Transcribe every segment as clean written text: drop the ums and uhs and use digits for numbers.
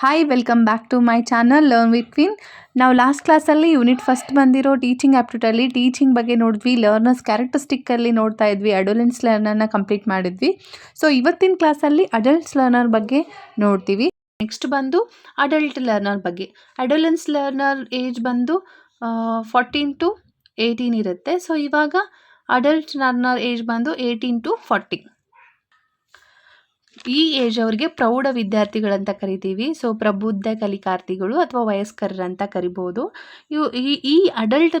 Hi welcome back to my channel learn with Queen. ನಾವು last ಕ್ಲಾಸಲ್ಲಿ unit first ಬಂದಿರೋ teaching ಆಪ್ಟಿಟ್ಯೂಡಲ್ಲಿ teaching ಬಗ್ಗೆ ನೋಡಿದ್ವಿ, ಲರ್ನರ್ಸ್ ಕ್ಯಾರೆಕ್ಟರಿಸ್ಟಿಕ್ಕಲ್ಲಿ ನೋಡ್ತಾ ಇದ್ವಿ, ಅಡೋಲೆನ್ಸ್ ಲರ್ನರ್ನ ಕಂಪ್ಲೀಟ್ ಮಾಡಿದ್ವಿ. ಸೊ ಇವತ್ತಿನ ಕ್ಲಾಸಲ್ಲಿ ಅಡಲ್ಟ್ಸ್ ಲರ್ನರ್ ಬಗ್ಗೆ ನೋಡ್ತೀವಿ. ನೆಕ್ಸ್ಟ್ ಬಂದು ಅಡಲ್ಟ್ ಲರ್ನರ್ ಬಗ್ಗೆ. ಅಡೋಲೆನ್ಸ್ ಲರ್ನರ್ ಏಜ್ ಬಂದು 14 to 18 ಇರುತ್ತೆ. ಸೊ ಇವಾಗ ಅಡಲ್ಟ್ ಲರ್ನರ್ ಏಜ್ ಬಂದು 18 to 40. ಈ ಏಜ್ ಅವ್ರಿಗೆ ಪ್ರೌಢ ವಿದ್ಯಾರ್ಥಿಗಳಂತ ಕರಿತೀವಿ. ಸೊ ಪ್ರಬುದ್ಧ ಕಲಿಕಾರ್ಥಿಗಳು ಅಥವಾ ವಯಸ್ಕರಂತ ಕರಿಬೋದು. ಈ ಅಡಲ್ಟ್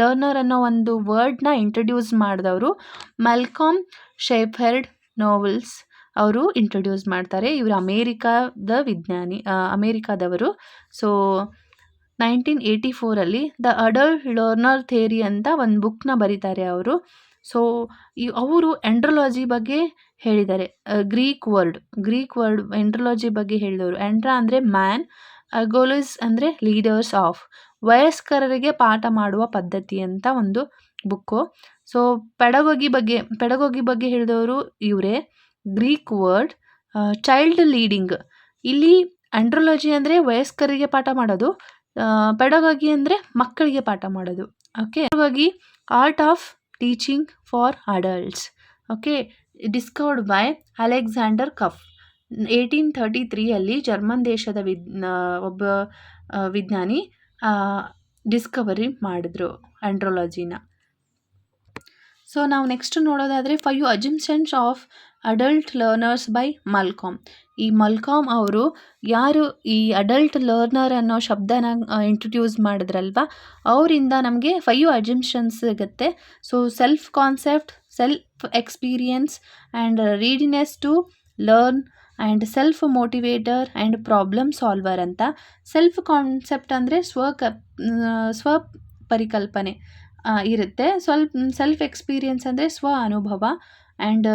ಲರ್ನರ್ ಅನ್ನೋ ಒಂದು ವರ್ಡ್ನ ಇಂಟ್ರೊಡ್ಯೂಸ್ ಮಾಡಿದವರು ಮ್ಯಾಲ್ಕಾಮ್ ಶೆಫರ್ಡ್ ನೋವೆಲ್ಸ್ ಅವರು ಇಂಟ್ರೊಡ್ಯೂಸ್ ಮಾಡ್ತಾರೆ. ಇವರು ಅಮೇರಿಕಾದವರು. So 1984 the adult learner theory ಅಂತ ಒಂದು ಬುಕ್ನ ಬರೀತಾರೆ ಅವರು. ಸೊ ಅವರು ಎಂಡ್ರಲಾಜಿ ಬಗ್ಗೆ ಹೇಳಿದ್ದಾರೆ. ಗ್ರೀಕ್ ವರ್ಡ್ ಎಂಡ್ರಲಾಜಿ ಬಗ್ಗೆ ಹೇಳಿದವರು. ಎಂಡ್ರಾ ಅಂದರೆ ಮ್ಯಾನ್, ಅಗೋಲಿಸ್ ಅಂದರೆ ಲೀಡರ್ಸ್ ಆಫ್, ವಯಸ್ಕರಿಗೆ ಪಾಠ ಮಾಡುವ ಪದ್ಧತಿ ಅಂತ ಒಂದು ಬುಕ್ಕು. ಸೊ ಪೆಡಗೋಗಿ ಬಗ್ಗೆ ಹೇಳಿದವರು ಇವರೇ. Greek word child leading. ಇಲ್ಲಿ ಎಂಡ್ರಲಾಜಿ ಅಂದರೆ ವಯಸ್ಕರಿಗೆ ಪಾಠ ಮಾಡೋದು, ಪೆಡಗೋಗಿ ಅಂದರೆ ಮಕ್ಕಳಿಗೆ ಪಾಠ ಮಾಡೋದು. Okay, pedagogy art of teaching for adults. Okay, discovered by Alexander Kapp. 1833 German ದೇಶದ ಒಬ್ಬ ವಿಜ್ಞಾನಿ ಡಿಸ್ಕವರಿ ಮಾಡಿದ್ರು ಆಂಡ್ರಾಲಜಿನ. ಸೊ ನಾವು ನೆಕ್ಸ್ಟ್ ನೋಡೋದಾದರೆ 5 ಅಜಂಪ್ಷನ್ಸ್ ಆಫ್ ಅಡಲ್ಟ್ ಲರ್ನರ್ಸ್ ಬೈ ಮಲ್ಕಾಮ್. ಈ ಮಲ್ಕಾಮ್ ಅವರು ಯಾರು ಈ ಅಡಲ್ಟ್ ಲರ್ನರ್ ಅನ್ನೋ ಶಬ್ದನ ಇಂಟ್ರೊಡ್ಯೂಸ್ ಮಾಡಿದ್ರಲ್ವ, ಅವರಿಂದ ನಮಗೆ 5 ಅಜಂಪ್ಷನ್ಸ್ ಸಿಗುತ್ತೆ. So self concept, self experience and readiness to learn and self motivator and problem solver ಅಂತ. ಸೆಲ್ಫ್ ಕಾನ್ಸೆಪ್ಟ್ ಅಂದರೆ ಸ್ವ ಪರಿಕಲ್ಪನೆ ಇರುತ್ತೆ. ಸೆಲ್ಫ್ ಎಕ್ಸ್ಪೀರಿಯನ್ಸ್ ಅಂದರೆ ಸ್ವ ಅನುಭವ ಆ್ಯಂಡ್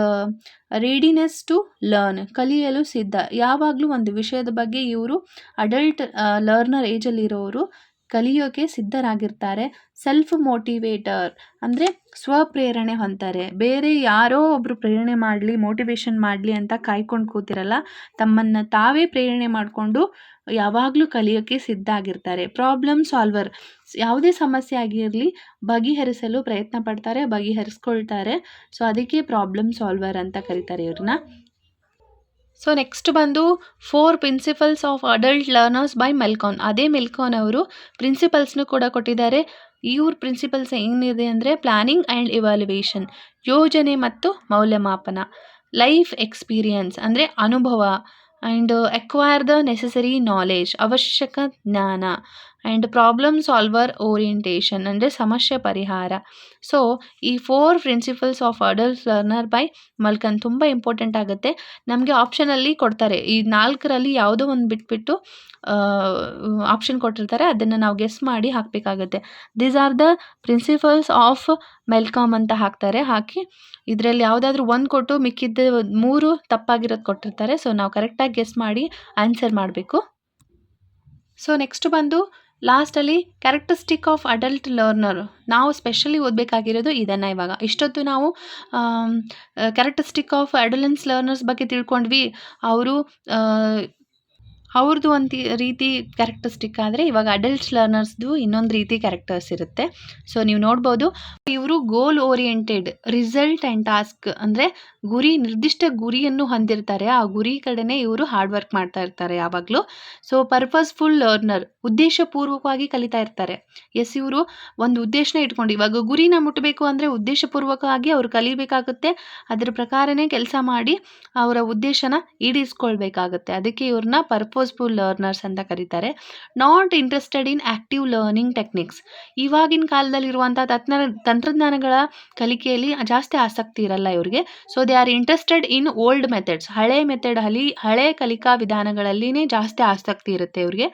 ರೆಡಿನೆಸ್ ಟು ಲರ್ನ್, ಕಲಿಯಲು ಸಿದ್ಧ. ಯಾವಾಗಲೂ ಒಂದು ವಿಷಯದ ಬಗ್ಗೆ ಇವರು ಅಡಲ್ಟ್ ಲರ್ನರ್ ಏಜಲ್ಲಿರೋರು ಕಲಿಯೋಕೆ ಸಿದ್ಧರಾಗಿರ್ತಾರೆ. ಸೆಲ್ಫ್ ಮೋಟಿವೇಟರ್ ಅಂದರೆ ಸ್ವಪ್ರೇರಣೆ ಹೊಂತಾರೆ. ಬೇರೆ ಯಾರೋ ಒಬ್ಬರು ಪ್ರೇರಣೆ ಮಾಡಲಿ, ಮೋಟಿವೇಶನ್ ಮಾಡಲಿ ಅಂತ ಕಾಯ್ಕೊಂಡು ಕೂತಿರಲ್ಲ. ತಮ್ಮನ್ನು ತಾವೇ ಪ್ರೇರಣೆ ಮಾಡಿಕೊಂಡು ಯಾವಾಗಲೂ ಕಲಿಯೋಕ್ಕೆ ಸಿದ್ಧ ಆಗಿರ್ತಾರೆ. ಪ್ರಾಬ್ಲಮ್ ಸಾಲ್ವರ್, ಯಾವುದೇ ಸಮಸ್ಯೆ ಆಗಿರಲಿ ಬಗೆಹರಿಸಲು ಪ್ರಯತ್ನ ಪಡ್ತಾರೆ, ಬಗೆಹರಿಸ್ಕೊಳ್ತಾರೆ. ಸೊ ಅದಕ್ಕೆ ಪ್ರಾಬ್ಲಮ್ ಸಾಲ್ವರ್ ಅಂತ ಕರೀತಾರೆ ಇವ್ರನ್ನ. ಸೊ ನೆಕ್ಸ್ಟ್ ಬಂದು 4 principles of adult learners by Malcolm. ಅದೇ ಮೆಲ್ಕಾನ್ ಅವರು ಪ್ರಿನ್ಸಿಪಲ್ಸ್ನು ಕೂಡ ಕೊಟ್ಟಿದ್ದಾರೆ. ಇವ್ರ ಪ್ರಿನ್ಸಿಪಲ್ಸ್ ಏನಿದೆ ಅಂದರೆ ಪ್ಲಾನಿಂಗ್ ಆ್ಯಂಡ್ ಇವ್ಯಾಲ್ಯುವೇಷನ್, ಯೋಜನೆ ಮತ್ತು ಮೌಲ್ಯಮಾಪನ. ಲೈಫ್ ಎಕ್ಸ್ಪೀರಿಯನ್ಸ್ ಅಂದರೆ ಅನುಭವ and acquire the necessary knowledge, ಅವಶ್ಯಕ ಜ್ಞಾನ. ಆ್ಯಂಡ್ ಪ್ರಾಬ್ಲಮ್ ಸಾಲ್ವರ್ ಓರಿಯೆಂಟೇಷನ್ ಅಂದರೆ ಸಮಸ್ಯೆ ಪರಿಹಾರ. ಸೊ ಈ 4 principles of adult learner by Malcolm ತುಂಬ ಇಂಪಾರ್ಟೆಂಟ್ ಆಗುತ್ತೆ. ನಮಗೆ ಆಪ್ಷನಲ್ಲಿ ಕೊಡ್ತಾರೆ, ಈ 4ರಲ್ಲಿ ಯಾವುದೋ ಒಂದು ಬಿಟ್ಬಿಟ್ಟು ಆಪ್ಷನ್ ಕೊಟ್ಟಿರ್ತಾರೆ, ಅದನ್ನು ನಾವು ಗೆಸ್ ಮಾಡಿ ಹಾಕಬೇಕಾಗತ್ತೆ. These are the principles of Malcolm ಅಂತ ಹಾಕ್ತಾರೆ. ಹಾಕಿ ಇದರಲ್ಲಿ ಯಾವುದಾದ್ರೂ ಒಂದು ಕೊಟ್ಟು ಮಿಕ್ಕಿದ್ದ 3 ತಪ್ಪಾಗಿರೋದು ಕೊಟ್ಟಿರ್ತಾರೆ. ಸೊ ನಾವು ಕರೆಕ್ಟಾಗಿ ಗೆಸ್ ಮಾಡಿ ಆನ್ಸರ್ ಮಾಡಬೇಕು. ಸೊ ನೆಕ್ಸ್ಟ್ ಬಂದು ಲಾಸ್ಟಲ್ಲಿ ಕ್ಯಾರೆಕ್ಟರಿಸ್ಟಿಕ್ ಆಫ್ ಅಡಲ್ಟ್ ಲರ್ನರ್. ನಾವು ಸ್ಪೆಷಲಿ ಓದಬೇಕಾಗಿರೋದು ಇದನ್ನು. ಇವಾಗ ಇಷ್ಟೊತ್ತು ನಾವು ಕ್ಯಾರೆಕ್ಟರಿಸ್ಟಿಕ್ ಆಫ್ ಅಡಲೆನ್ಸ್ ಲರ್ನರ್ಸ್ ಬಗ್ಗೆ ತಿಳ್ಕೊಂಡ್ವಿ. ಅವ್ರದ್ದು ಒಂದು ರೀತಿ ಕ್ಯಾರೆಕ್ಟರಿಸ್ಟಿಕ್ ಆದರೆ ಇವಾಗ ಅಡಲ್ಟ್ಸ್ ಲರ್ನರ್ಸ್ದು ಇನ್ನೊಂದು ರೀತಿ ಕ್ಯಾರೆಕ್ಟರ್ಸ್ ಇರುತ್ತೆ. ಸೊ ನೀವು ನೋಡ್ಬೋದು, ಇವರು goal oriented, result and task ಅಂದರೆ ನಿರ್ದಿಷ್ಟ ಗುರಿಯನ್ನು ಹೊಂದಿರ್ತಾರೆ. ಆ ಗುರಿ ಕಡೆನೇ ಇವರು ಹಾರ್ಡ್ ವರ್ಕ್ ಮಾಡ್ತಾ ಇರ್ತಾರೆ ಯಾವಾಗಲೂ. ಸೊ ಪರ್ಪಸ್ಫುಲ್ ಲರ್ನರ್, ಉದ್ದೇಶಪೂರ್ವಕವಾಗಿ ಕಲಿತಾ ಇರ್ತಾರೆ. ಇವರು ಒಂದು ಉದ್ದೇಶನ ಇಟ್ಕೊಂಡು, ಇವಾಗ ಗುರಿನ ಮುಟ್ಟಬೇಕು ಅಂದರೆ ಉದ್ದೇಶಪೂರ್ವಕವಾಗಿ ಅವರು ಕಲಿಬೇಕಾಗುತ್ತೆ. ಅದರ ಪ್ರಕಾರನೇ ಕೆಲಸ ಮಾಡಿ ಅವರ ಉದ್ದೇಶನ ಈಡೇರಿಸ್ಕೊಳ್ಬೇಕಾಗುತ್ತೆ. ಅದಕ್ಕೆ ಇವ್ರನ್ನ ಪರ್ಪಸ್ಫುಲ್ ಲರ್ನರ್ಸ್ ಅಂತ ಕರೀತಾರೆ. Not interested in active learning techniques. ಇವಾಗಿನ ಕಾಲದಲ್ಲಿರುವಂಥ ತಂತ್ರಜ್ಞಾನಗಳ ಕಲಿಕೆಯಲ್ಲಿ ಜಾಸ್ತಿ ಆಸಕ್ತಿ ಇರಲ್ಲ ಇವ್ರಿಗೆ. So they are interested in old methods. ಹಳೆ ಕಲಿಕಾ ವಿಧಾನಗಳಲ್ಲಿನೇ ಜಾಸ್ತಿ ಆಸಕ್ತಿ ಇರುತ್ತೆ ಇವ್ರಿಗೆ,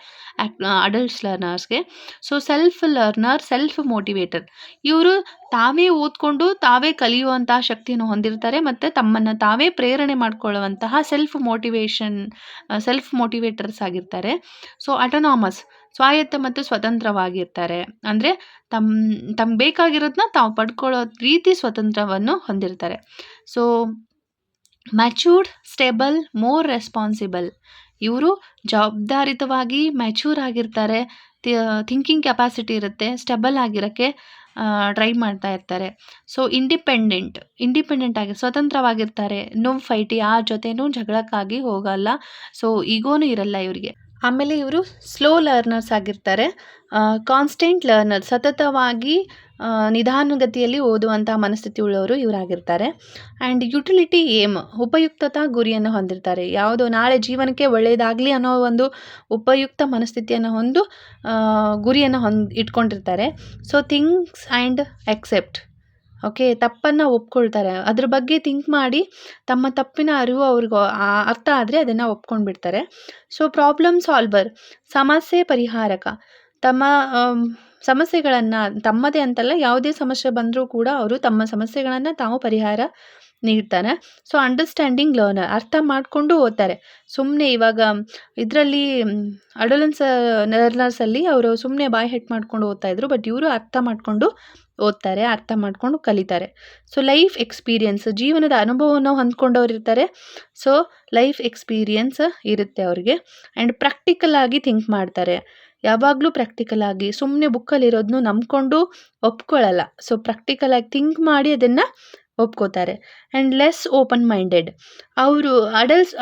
ಅಡಲ್ಟ್ಸ್ ಲರ್ನರ್ಸ್ಗೆ. So self learner, self motivator. ಇವರು ತಾವೇ ಓದ್ಕೊಂಡು ತಾವೇ ಕಲಿಯುವಂತಹ ಶಕ್ತಿಯನ್ನು ಹೊಂದಿರ್ತಾರೆ ಮತ್ತು ತಮ್ಮನ್ನು ತಾವೇ ಪ್ರೇರಣೆ ಮಾಡಿಕೊಳ್ಳುವಂತಹ ಸೆಲ್ಫ್ ಮೋಟಿವೇಟರ್ಸ್ ಆಗಿರ್ತಾರೆ. ಸೊ ಅಟೋನಾಮಸ್, ಸ್ವಾಯತ್ತ ಮತ್ತು ಸ್ವತಂತ್ರವಾಗಿರ್ತಾರೆ. ಅಂದರೆ ತಮ್ಮ ಬೇಕಾಗಿರೋದನ್ನ ತಾವು ಪಡ್ಕೊಳ್ಳೋ ರೀತಿ ಸ್ವತಂತ್ರವನ್ನು ಹೊಂದಿರ್ತಾರೆ. So matured, stable, more responsible. ಇವರು ಜವಾಬ್ದಾರಿತವಾಗಿ ಮ್ಯಾಚೂರ್ ಆಗಿರ್ತಾರೆ. ಥಿಂಕಿಂಗ್ ಕೆಪಾಸಿಟಿ ಇರುತ್ತೆ. ಸ್ಟೆಬಲ್ ಆಗಿರೋಕ್ಕೆ ಟ್ರೈ ಮಾಡ್ತಾ ಇರ್ತಾರೆ. ಸೊ ಇಂಡಿಪೆಂಡೆಂಟ್ ಆಗಿ ಸ್ವತಂತ್ರವಾಗಿರ್ತಾರೆ. ನೋ ಫೈಟ್, ಯಾರ ಜೊತೆನೂ ಜಗಳಕ್ಕಾಗಿ ಹೋಗಲ್ಲ. ಸೊ ಈಗೋನೂ ಇರಲ್ಲ ಇವರಿಗೆ. ಆಮೇಲೆ ಇವರು ಸ್ಲೋ ಲರ್ನರ್ಸ್ ಆಗಿರ್ತಾರೆ. ಕಾನ್ಸ್ಟೆಂಟ್ ಲರ್ನರ್, ಸತತವಾಗಿ ನಿಧಾನಗತಿಯಲ್ಲಿ ಓದುವಂಥ ಮನಸ್ಥಿತಿ ಉಳ್ಳವರು ಇವರಾಗಿರ್ತಾರೆ. ಆ್ಯಂಡ್ ಯುಟಿಲಿಟಿ ಏಮ್, ಉಪಯುಕ್ತತಾ ಗುರಿಯನ್ನು ಹೊಂದಿರ್ತಾರೆ. ಯಾವುದೋ ನಾಳೆ ಜೀವನಕ್ಕೆ ಒಳ್ಳೆಯದಾಗಲಿ ಅನ್ನೋ ಒಂದು ಉಪಯುಕ್ತ ಮನಸ್ಥಿತಿಯನ್ನು ಗುರಿಯನ್ನು ಇಟ್ಕೊಂಡಿರ್ತಾರೆ. So thinks and accept, okay, ತಪ್ಪನ್ನು ಒಪ್ಕೊಳ್ತಾರೆ. ಅದ್ರ ಬಗ್ಗೆ ಥಿಂಕ್ ಮಾಡಿ ತಮ್ಮ ತಪ್ಪಿನ ಅರಿವು ಅವ್ರಿಗೆ ಅರ್ಥ ಆದರೆ ಅದನ್ನು ಒಪ್ಕೊಂಡ್ಬಿಡ್ತಾರೆ. ಸೊ ಪ್ರಾಬ್ಲಮ್ ಸಾಲ್ವರ್, ಸಮಸ್ಯೆ ಪರಿಹಾರಕ, ತಮ್ಮ ಸಮಸ್ಯೆಗಳನ್ನು ತಮ್ಮದೇ ಅಂತಲ್ಲ, ಯಾವುದೇ ಸಮಸ್ಯೆ ಬಂದರೂ ಕೂಡ ಅವರು ತಮ್ಮ ಸಮಸ್ಯೆಗಳನ್ನು ತಾವು ಪರಿಹಾರ ನೀಡ್ತಾರೆ. ಸೊ ಅಂಡರ್ಸ್ಟ್ಯಾಂಡಿಂಗ್ ಲರ್ನರ್, ಅರ್ಥ ಮಾಡಿಕೊಂಡು ಓದ್ತಾರೆ. ಸುಮ್ಮನೆ ಇವಾಗ ಇದರಲ್ಲಿ ಅಡೋಲೆನ್ಸ್ ಲರ್ನರ್ಸಲ್ಲಿ ಅವರು ಸುಮ್ಮನೆ ಬಾಯಿ ಹೆಟ್ ಮಾಡ್ಕೊಂಡು ಓದ್ತಾಯಿದ್ರು. ಬಟ್ ಇವರು ಅರ್ಥ ಮಾಡಿಕೊಂಡು ಓದ್ತಾರೆ, ಅರ್ಥ ಮಾಡಿಕೊಂಡು ಕಲಿತಾರೆ. ಸೊ ಲೈಫ್ ಎಕ್ಸ್ಪೀರಿಯನ್ಸ್, ಜೀವನದ ಅನುಭವವನ್ನು ಹೊಂದ್ಕೊಂಡವ್ರು ಇರ್ತಾರೆ. ಸೊ ಲೈಫ್ ಎಕ್ಸ್ಪೀರಿಯನ್ಸ್ ಇರುತ್ತೆ ಅವ್ರಿಗೆ. ಆ್ಯಂಡ್ ಪ್ರಾಕ್ಟಿಕಲ್ ಆಗಿ ಥಿಂಕ್ ಮಾಡ್ತಾರೆ. ಯಾವಾಗಲೂ ಪ್ರಾಕ್ಟಿಕಲ್ ಆಗಿ, ಸುಮ್ಮನೆ ಬುಕ್ಕಲ್ಲಿರೋದನ್ನು ನಂಬ್ಕೊಂಡು ಒಪ್ಕೊಳ್ಳಲ್ಲ. ಸೊ ಪ್ರಾಕ್ಟಿಕಲ್ ಆಗಿ ಥಿಂಕ್ ಮಾಡಿ ಅದನ್ನು ಒಪ್ಕೋತಾರೆ. ಆ್ಯಂಡ್ ಲೆಸ್ ಓಪನ್ ಮೈಂಡೆಡ್, ಅವರು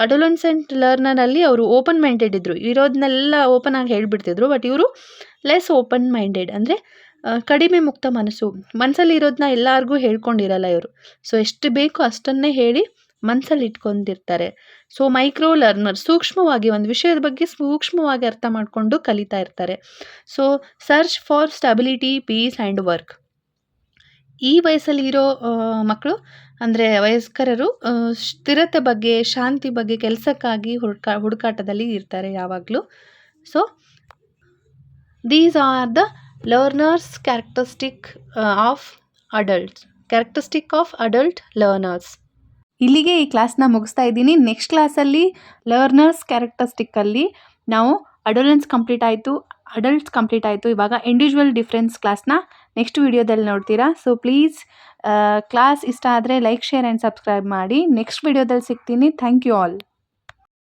ಅಡೋಲೆಸೆಂಟ್ ಲರ್ನರಲ್ಲಿ ಅವರು ಓಪನ್ ಮೈಂಡೆಡ್ ಇದ್ದರು. ಇರೋದನ್ನೆಲ್ಲ ಓಪನ್ ಆಗಿ ಹೇಳ್ಬಿಡ್ತಿದ್ರು. ಬಟ್ ಇವರು ಲೆಸ್ ಓಪನ್ ಮೈಂಡೆಡ್ ಅಂದರೆ ಕಡಿಮೆ ಮುಕ್ತ ಮನಸ್ಸಲ್ಲಿ ಇರೋದನ್ನ ಎಲ್ಲರಿಗೂ ಹೇಳ್ಕೊಂಡಿರಲ್ಲ ಇವರು. ಸೊ ಎಷ್ಟು ಬೇಕೋ ಅಷ್ಟನ್ನೇ ಹೇಳಿ ಮನಸ್ಸಲ್ಲಿ ಇಟ್ಕೊಂಡಿರ್ತಾರೆ. ಸೊ ಮೈಕ್ರೋ ಲರ್ನರ್, ಸೂಕ್ಷ್ಮವಾಗಿ ಒಂದು ವಿಷಯದ ಬಗ್ಗೆ ಸೂಕ್ಷ್ಮವಾಗಿ ಅರ್ಥ ಮಾಡಿಕೊಂಡು ಕಲಿತಾ ಇರ್ತಾರೆ. So search for stability, peace and work, ಈ ವಯಸ್ಸಲ್ಲಿರೋ ಮಕ್ಕಳು ಅಂದರೆ ವಯಸ್ಕರರು ಸ್ಥಿರತೆ ಬಗ್ಗೆ, ಶಾಂತಿ ಬಗ್ಗೆ, ಕೆಲಸಕ್ಕಾಗಿ ಹುಡುಕಾಟದಲ್ಲಿ ಇರ್ತಾರೆ ಯಾವಾಗಲೂ. So these are the learners characteristic of adult learners. ಇಲ್ಲಿಗೆ ಈ ಕ್ಲಾಸ್ನ ಮುಗಿಸ್ತಾ ಇದ್ದೀನಿ. ನೆಕ್ಸ್ಟ್ ಕ್ಲಾಸಲ್ಲಿ ಲರ್ನರ್ಸ್ ಕ್ಯಾರೆಕ್ಟರಿಸ್ಟಿಕ್ಕಲ್ಲಿ ನಾವು ಅಡೋಲೆನ್ಸ್ ಕಂಪ್ಲೀಟ್ ಆಯಿತು, ಅಡಲ್ಟ್ಸ್ ಕಂಪ್ಲೀಟ್ ಆಯಿತು. ಇವಾಗ ಇಂಡಿವಿಜುವಲ್ ಡಿಫ್ರೆನ್ಸ್ ಕ್ಲಾಸ್ನ ನೆಕ್ಸ್ಟ್ ವಿಡಿಯೋದಲ್ಲಿ ನೋಡ್ತೀರಾ. ಸೊ ಪ್ಲೀಸ್ ಕ್ಲಾಸ್ ಇಷ್ಟ ಆದರೆ ಲೈಕ್, ಶೇರ್ ಆ್ಯಂಡ್ ಸಬ್ಸ್ಕ್ರೈಬ್ ಮಾಡಿ. ನೆಕ್ಸ್ಟ್ ವಿಡಿಯೋದಲ್ಲಿ ಸಿಗ್ತೀನಿ. Thank you all.